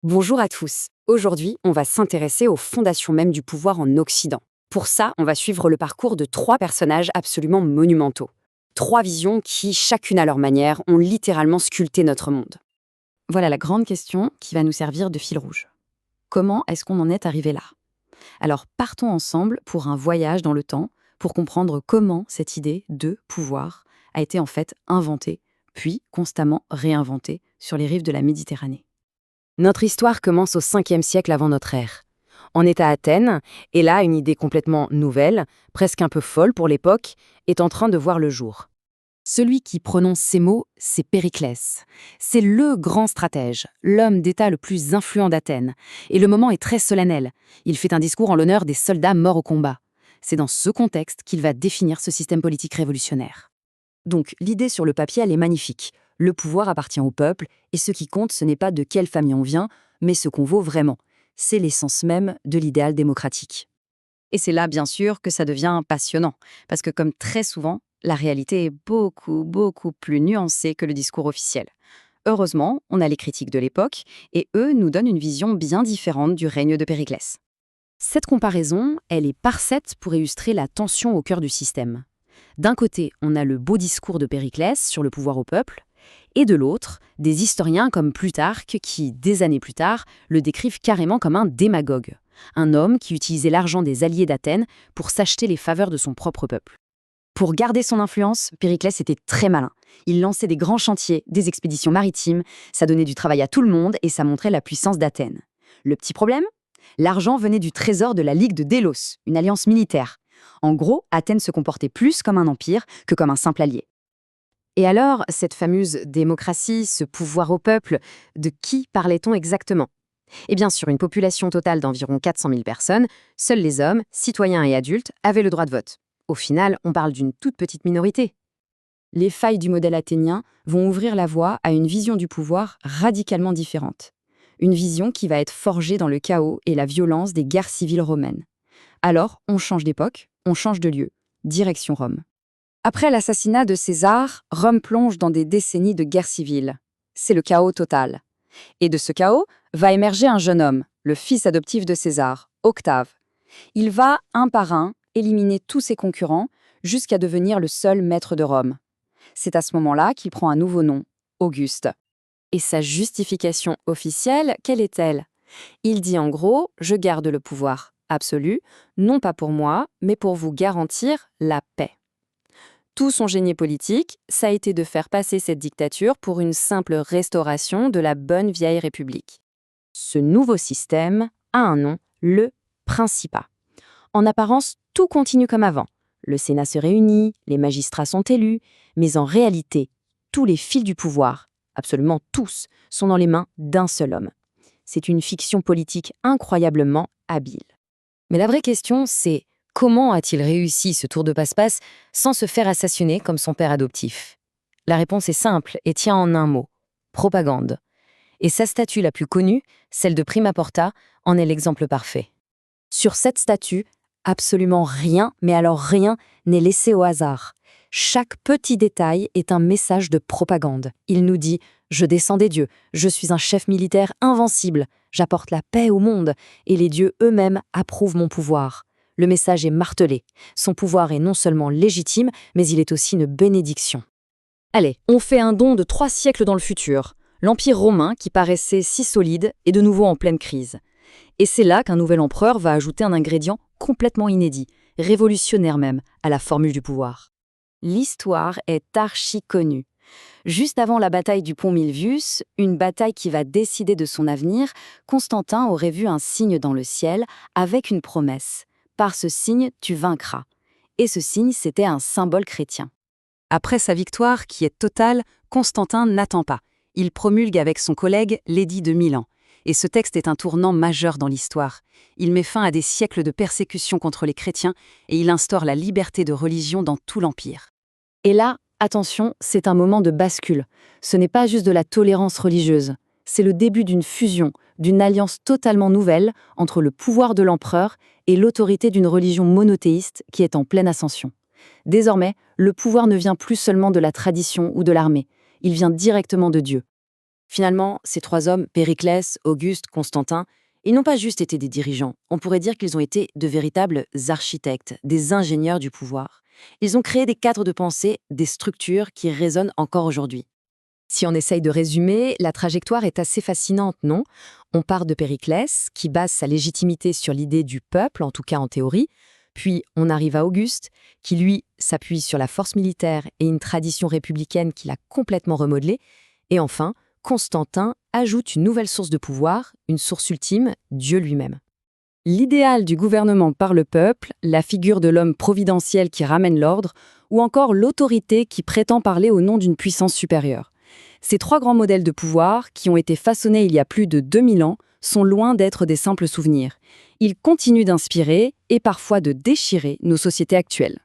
Bonjour à tous. Aujourd'hui, on va s'intéresser aux fondations même du pouvoir en Occident. Pour ça, on va suivre le parcours de trois personnages absolument monumentaux. Trois visions qui, chacune à leur manière, ont littéralement sculpté notre monde. Voilà la grande question qui va nous servir de fil rouge. Comment est-ce qu'on en est arrivé là? Alors partons ensemble pour un voyage dans le temps pour comprendre comment cette idée de pouvoir a été en fait inventée, puis constamment réinventée sur les rives de la Méditerranée. Notre histoire commence au 5e siècle avant notre ère. On est à Athènes, et là, une idée complètement nouvelle, presque un peu folle pour l'époque, est en train de voir le jour. Celui qui prononce ces mots, c'est Périclès. C'est le grand stratège, l'homme d'État le plus influent d'Athènes. Et le moment est très solennel. Il fait un discours en l'honneur des soldats morts au combat. C'est dans ce contexte qu'il va définir ce système politique révolutionnaire. Donc, l'idée sur le papier, elle est magnifique. Le pouvoir appartient au peuple, et ce qui compte, ce n'est pas de quelle famille on vient, mais ce qu'on vaut vraiment. C'est l'essence même de l'idéal démocratique. Et c'est là, bien sûr, que ça devient passionnant. Parce que comme très souvent, la réalité est beaucoup plus nuancée que le discours officiel. Heureusement, on a les critiques de l'époque, et eux nous donnent une vision bien différente du règne de Périclès. Cette comparaison, elle est parfaite pour illustrer la tension au cœur du système. D'un côté, on a le beau discours de Périclès sur le pouvoir au peuple, et de l'autre, des historiens comme Plutarque qui, des années plus tard, le décrivent carrément comme un démagogue, un homme qui utilisait l'argent des alliés d'Athènes pour s'acheter les faveurs de son propre peuple. Pour garder son influence, Périclès était très malin. Il lançait des grands chantiers, des expéditions maritimes, ça donnait du travail à tout le monde et ça montrait la puissance d'Athènes. Le petit problème? L'argent venait du trésor de la Ligue de Délos, une alliance militaire. En gros, Athènes se comportait plus comme un empire que comme un simple allié. Et alors, cette fameuse démocratie, ce pouvoir au peuple, de qui parlait-on exactement? Eh bien, sur une population totale d'environ 400 000 personnes, seuls les hommes, citoyens et adultes, avaient le droit de vote. Au final, on parle d'une toute petite minorité. Les failles du modèle athénien vont ouvrir la voie à une vision du pouvoir radicalement différente. Une vision qui va être forgée dans le chaos et la violence des guerres civiles romaines. Alors, on change d'époque, on change de lieu. Direction Rome. Après l'assassinat de César, Rome plonge dans des décennies de guerre civile. C'est le chaos total. Et de ce chaos va émerger un jeune homme, le fils adoptif de César, Octave. Il va, un par un, éliminer tous ses concurrents jusqu'à devenir le seul maître de Rome. C'est à ce moment-là qu'il prend un nouveau nom, Auguste. Et sa justification officielle, quelle est-elle? Il dit en gros, je garde le pouvoir absolu, non pas pour moi, mais pour vous garantir la paix. Tout son génie politique, ça a été de faire passer cette dictature pour une simple restauration de la bonne vieille République. Ce nouveau système a un nom, le Principat. En apparence, tout continue comme avant. Le Sénat se réunit, les magistrats sont élus, mais en réalité, tous les fils du pouvoir, absolument tous, sont dans les mains d'un seul homme. C'est une fiction politique incroyablement habile. Mais la vraie question, c'est comment a-t-il réussi ce tour de passe-passe sans se faire assassiner comme son père adoptif? La réponse est simple et tient en un mot, propagande. Et sa statue la plus connue, celle de Prima Porta, en est l'exemple parfait. Sur cette statue, absolument rien, mais alors rien, n'est laissé au hasard. Chaque petit détail est un message de propagande. Il nous dit « Je descends des dieux, je suis un chef militaire invincible, j'apporte la paix au monde, et les dieux eux-mêmes approuvent mon pouvoir. » Le message est martelé. Son pouvoir est non seulement légitime, mais il est aussi une bénédiction. Allez, on fait un bond de 3 siècles dans le futur. L'Empire romain, qui paraissait si solide, est de nouveau en pleine crise. Et c'est là qu'un nouvel empereur va ajouter un ingrédient complètement inédit, révolutionnaire même, à la formule du pouvoir. L'histoire est archi connue. Juste avant la bataille du pont Milvius, une bataille qui va décider de son avenir, Constantin aurait vu un signe dans le ciel avec une promesse. Par ce signe, tu vaincras. Et ce signe, c'était un symbole chrétien. Après sa victoire, qui est totale, Constantin n'attend pas. Il promulgue avec son collègue l'édit de Milan. Et ce texte est un tournant majeur dans l'histoire. Il met fin à des siècles de persécution contre les chrétiens et il instaure la liberté de religion dans tout l'Empire. Et là, attention, c'est un moment de bascule. Ce n'est pas juste de la tolérance religieuse. C'est le début d'une fusion, d'une alliance totalement nouvelle entre le pouvoir de l'empereur et l'autorité d'une religion monothéiste qui est en pleine ascension. Désormais, le pouvoir ne vient plus seulement de la tradition ou de l'armée. Il vient directement de Dieu. Finalement, ces trois hommes, Périclès, Auguste, Constantin, ils n'ont pas juste été des dirigeants. On pourrait dire qu'ils ont été de véritables architectes, des ingénieurs du pouvoir. Ils ont créé des cadres de pensée, des structures qui résonnent encore aujourd'hui. Si on essaye de résumer, la trajectoire est assez fascinante, non? On part de Périclès, qui base sa légitimité sur l'idée du peuple, en tout cas en théorie, puis on arrive à Auguste, qui lui s'appuie sur la force militaire et une tradition républicaine qu'il a complètement remodelée, et enfin, Constantin ajoute une nouvelle source de pouvoir, une source ultime, Dieu lui-même. L'idéal du gouvernement par le peuple, la figure de l'homme providentiel qui ramène l'ordre, ou encore l'autorité qui prétend parler au nom d'une puissance supérieure. Ces trois grands modèles de pouvoir, qui ont été façonnés il y a plus de 2000 ans, sont loin d'être des simples souvenirs. Ils continuent d'inspirer et parfois de déchirer nos sociétés actuelles.